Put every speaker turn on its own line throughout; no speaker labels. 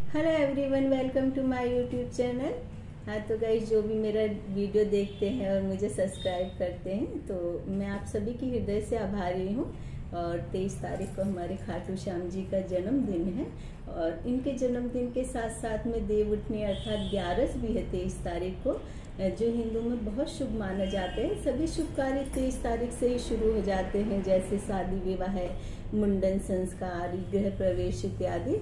Hello everyone, welcome to my YouTube channel. हाँ तो guys, जो भी मेरा वीडियो देखते हैं और मुझे सब्सक्राइब करते हैं तो मैं आप सभी की हृदय से आभारी हूँ। और 23 तारीख को हमारे खाटू श्याम जी का जन्मदिन है और इनके जन्मदिन के साथ साथ में देव उठनी अर्थात 11 भी है 23 तारीख को, जो हिंदू में बहुत शुभ माना जाते हैं। सभी शुभ कार्य 23 तारीख से ही शुरू हो जाते हैं, जैसे शादी विवाह, मुंडन संस्कार, गृह प्रवेश इत्यादि।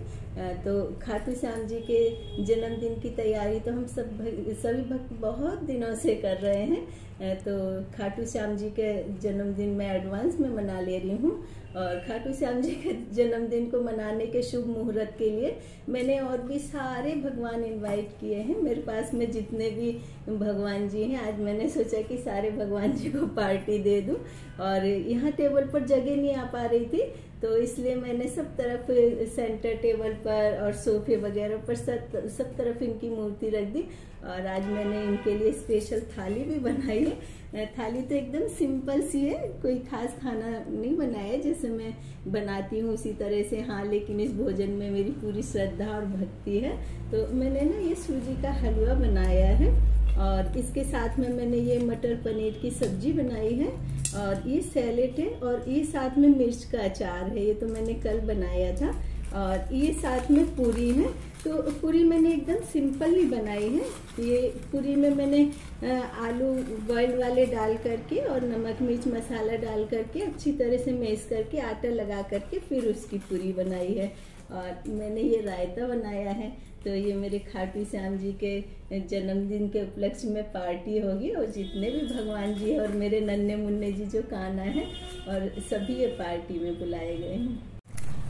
तो खाटू श्याम जी के जन्मदिन की तैयारी तो हम सभी भक्त बहुत दिनों से कर रहे हैं। तो खाटू श्याम जी के जन्मदिन मैं एडवांस में मना ले रही हूँ। और खाटू श्याम जी के जन्मदिन को मनाने के शुभ मुहूर्त के लिए मैंने और भी सारे भगवान इनवाइट किए हैं। मेरे पास में जितने भी भगवान जी हैं, आज मैंने सोचा कि सारे भगवान जी को पार्टी दे दूं। और यहाँ टेबल पर जगह नहीं आ पा रही थी, तो इसलिए मैंने सब तरफ सेंटर टेबल पर और सोफे वगैरह पर सब तरफ इनकी मूर्ति रख दी। और आज मैंने इनके लिए स्पेशल थाली भी बनाई है। थाली तो एकदम सिंपल सी है, कोई खास खाना नहीं बनाया जैसे मैं बनाती हूँ उसी तरह से। हाँ, लेकिन इस भोजन में मेरी पूरी श्रद्धा और भक्ति है। तो मैंने ना ये सूजी का हलवा बनाया है और इसके साथ में मैंने ये मटर पनीर की सब्जी बनाई है और ये सैलेड है और ये साथ में मिर्च का अचार है, ये तो मैंने कल बनाया था। और ये साथ में पूरी है, तो पूरी मैंने एकदम सिंपल ही बनाई है। ये पूरी में मैंने आलू बॉइल्ड वाले डाल करके और नमक मिर्च मसाला डाल करके अच्छी तरह से मैश करके आटा लगा करके फिर उसकी पूरी बनाई है। और मैंने ये रायता बनाया है। तो ये मेरे खाटू श्याम जी के जन्मदिन के उपलक्ष्य में पार्टी होगी और जितने भी भगवान जी और मेरे नन्हे मुन्ने जी जो कान्हा है और सभी ये पार्टी में बुलाए गए हैं।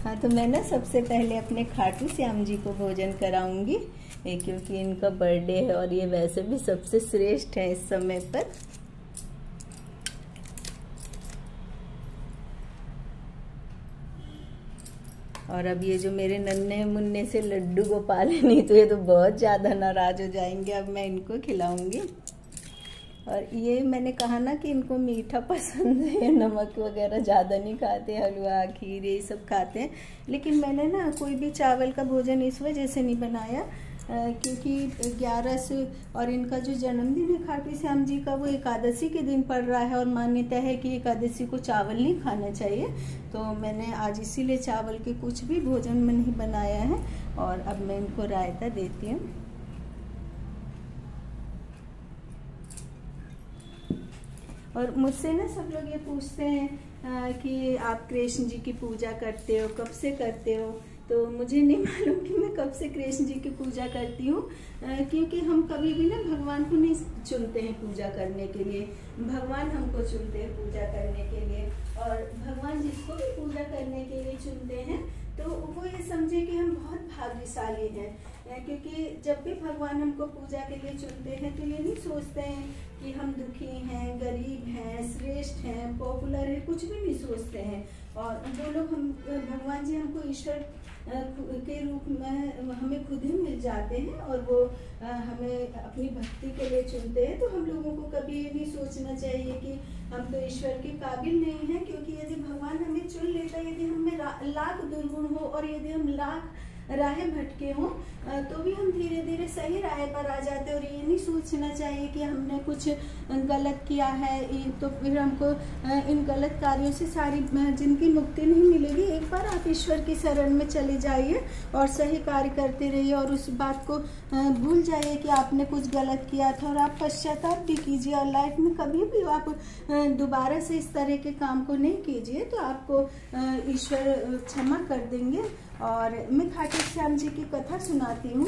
हाँ तो मैं ना सबसे पहले अपने खाटू श्याम जी को भोजन कराऊंगी, क्योंकि इनका बर्थडे है और ये वैसे भी सबसे श्रेष्ठ है इस समय पर। और अब ये जो मेरे नन्हे मुन्ने से लड्डू गोपाल है, नहीं तो ये तो बहुत ज़्यादा नाराज हो जाएंगे। अब मैं इनको खिलाऊंगी। और ये मैंने कहा ना कि इनको मीठा पसंद है, नमक वगैरह ज़्यादा नहीं खाते, हलवा खीर ये सब खाते हैं। लेकिन मैंने ना कोई भी चावल का भोजन इस वजह से नहीं बनाया क्योंकि 11 और इनका जो जन्मदिन है खाटू श्याम जी का, वो एकादशी के दिन पड़ रहा है और मान्यता है कि एकादशी को चावल नहीं खाना चाहिए। तो मैंने आज इसीलिए चावल के कुछ भी भोजन में नहीं बनाया है। और अब मैं इनको रायता देती हूँ। और मुझसे ना सब लोग ये पूछते हैं कि आप कृष्ण जी की पूजा करते हो, कब से करते हो? तो मुझे नहीं मालूम कि मैं कब से कृष्ण जी की पूजा करती हूँ, क्योंकि हम कभी भी ना भगवान को नहीं चुनते हैं पूजा करने के लिए, भगवान हमको चुनते हैं पूजा करने के लिए। और भगवान जिसको भी पूजा करने के लिए चुनते हैं तो वो ये समझे कि हम बहुत भाग्यशाली हैं, क्योंकि जब भी भगवान हमको पूजा के लिए चुनते हैं तो ये नहीं सोचते हैं कि हम दुखी हैं, गरीब हैं, श्रेष्ठ हैं, पॉपुलर है, कुछ भी नहीं सोचते हैं। और जो लोग भगवान जी हमको ईश्वर के रूप में हमें खुद ही मिल जाते हैं और वो हमें अपनी भक्ति के लिए चुनते हैं। तो हम लोगों को कभी ये नहीं सोचना चाहिए कि हम तो ईश्वर के काबिल नहीं हैं, क्योंकि यदि भगवान हमें चुन लेता है, यदि हमें लाख दुर्गुण हो और यदि हम लाख राहें भटके हों तो भी हम धीरे धीरे सही राह पर आ जाते हैं। और ये नहीं सोचना चाहिए कि हमने कुछ गलत किया है तो फिर हमको इन गलत कार्यों से सारी जिंदगी मुक्ति नहीं मिलेगी। एक बार आप ईश्वर की शरण में चले जाइए और सही कार्य करते रहिए और उस बात को भूल जाइए कि आपने कुछ गलत किया था और आप पश्चाताप भी कीजिए। और लाइफ में कभी भी आप दोबारा से इस तरह के काम को नहीं कीजिए तो आपको ईश्वर क्षमा कर देंगे। और मैं खाटू श्याम जी की कथा सुनाती हूँ।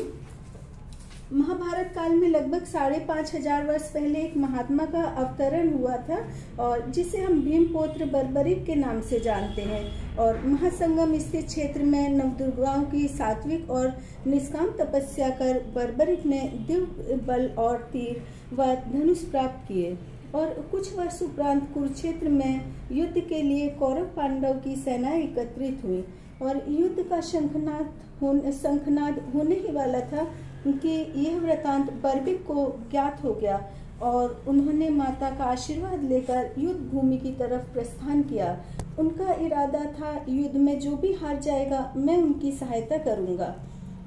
महाभारत काल में लगभग 5500 वर्ष पहले एक महात्मा का अवतरण हुआ था और जिसे हम भीमपुत्र बर्बरिक के नाम से जानते हैं। और महासंगम स्थित क्षेत्र में नवदुर्गाओं की सात्विक और निष्काम तपस्या कर बर्बरिक ने दिव्य बल और तीर व धनुष प्राप्त किए। और कुछ वर्ष उपरांत कुरुक्षेत्र में युद्ध के लिए कौरव पांडव की सेना एकत्रित हुई और युद्ध का शंखनाद होने ही वाला था कि यह वृतांत बर्बिक को ज्ञात हो गया और उन्होंने माता का आशीर्वाद लेकर युद्ध भूमि की तरफ प्रस्थान किया। उनका इरादा था युद्ध में जो भी हार जाएगा मैं उनकी सहायता करूंगा।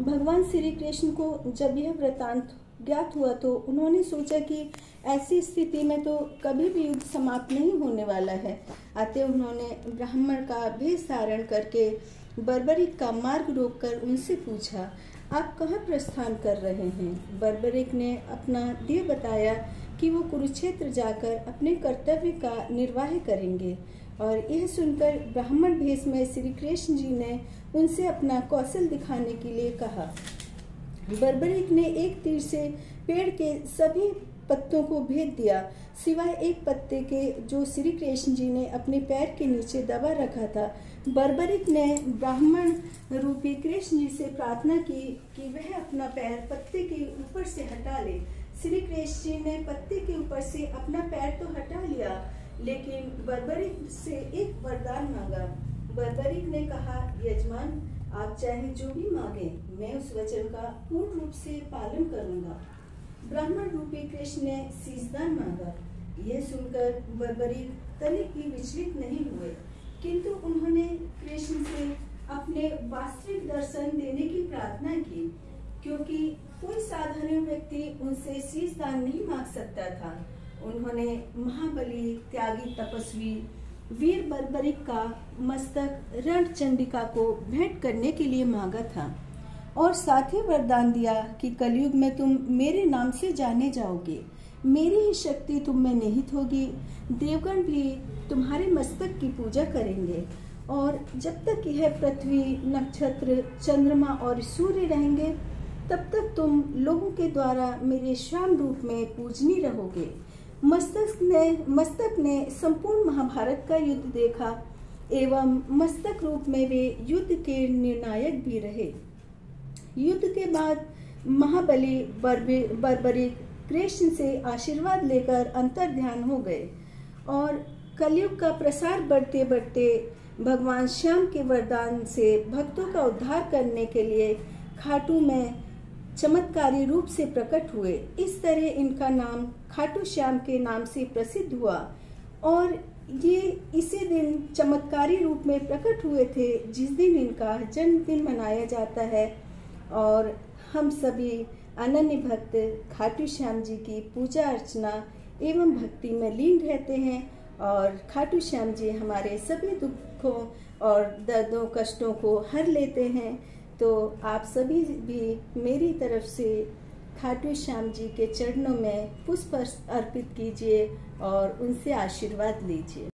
भगवान श्री कृष्ण को जब यह वृतांत ज्ञात हुआ तो उन्होंने सोचा कि ऐसी स्थिति में तो कभी भी युद्ध समाप्त नहीं होने वाला है। अतः उन्होंने ब्राह्मण का भेष धारण करके बर्बरिक का मार्ग रोककर उनसे पूछा, आप कहाँ प्रस्थान कर रहे हैं? बर्बरिक ने अपना देह बताया कि वो कुरुक्षेत्र जाकर अपने कर्तव्य का निर्वाह करेंगे। और यह सुनकर ब्राह्मण भेष में श्री कृष्ण जी ने उनसे अपना कौशल दिखाने के लिए कहा। बर्बरिक ने एक तीर से पेड़ के सभी पत्तों को भेद दिया, सिवाय एक पत्ते के जो श्री कृष्ण जी ने अपने पैर के नीचे दबा रखा था। बर्बरिक ने ब्राह्मण रूपी कृष्ण जी से प्रार्थना की कि वह अपना पैर पत्ते के ऊपर से हटा ले। श्री कृष्ण जी ने पत्ते के ऊपर से अपना पैर तो हटा लिया, लेकिन बर्बरिक से एक वरदान मांगा। बर्बरिक ने कहा, यजमान, आप चाहे जो भी मांगे, मैं उस वचन का पूर्ण रूप से पालन करूंगा। ब्राह्मण रूपी कृष्ण ने शीशदान मांगा। यह सुनकर बर्बरिक तनिक भी विचलित नहीं हुए, किंतु उन्होंने कृष्ण से अपने वास्तविक दर्शन देने की प्रार्थना की, क्योंकि कोई साधारण व्यक्ति उनसे शीशदान नहीं मांग सकता था। उन्होंने महाबली, त्यागी, तपस्वी वीर बर्बरिक का मस्तक रणचंडिका को भेंट करने के लिए मांगा था और साथ ही वरदान दिया कि कलयुग में तुम मेरे नाम से जाने जाओगे, मेरी ही शक्ति तुम में निहित होगी, देवगण भी तुम्हारे मस्तक की पूजा करेंगे और जब तक यह पृथ्वी, नक्षत्र, चंद्रमा और सूर्य रहेंगे तब तक तुम लोगों के द्वारा मेरे श्याम रूप में पूजनीय रहोगे। मस्तक ने संपूर्ण महाभारत का युद्ध देखा एवं मस्तक रूप में वे युद्ध के निर्णायक भी रहे। युद्ध के बाद महाबली बर्बरिक कृष्ण से आशीर्वाद लेकर अंतर्ध्यान हो गए और कलयुग का प्रसार बढ़ते बढ़ते भगवान श्याम के वरदान से भक्तों का उद्धार करने के लिए खाटू में चमत्कारी रूप से प्रकट हुए। इस तरह इनका नाम खाटू श्याम के नाम से प्रसिद्ध हुआ और ये इसी दिन चमत्कारी रूप में प्रकट हुए थे जिस दिन इनका जन्मदिन मनाया जाता है। और हम सभी अनन्य भक्त खाटू श्याम जी की पूजा अर्चना एवं भक्ति में लीन रहते हैं और खाटू श्याम जी हमारे सभी दुखों और दर्दों, कष्टों को हर लेते हैं। तो आप सभी भी मेरी तरफ से खाटू श्याम जी के चरणों में पुष्प अर्पित कीजिए और उनसे आशीर्वाद लीजिए।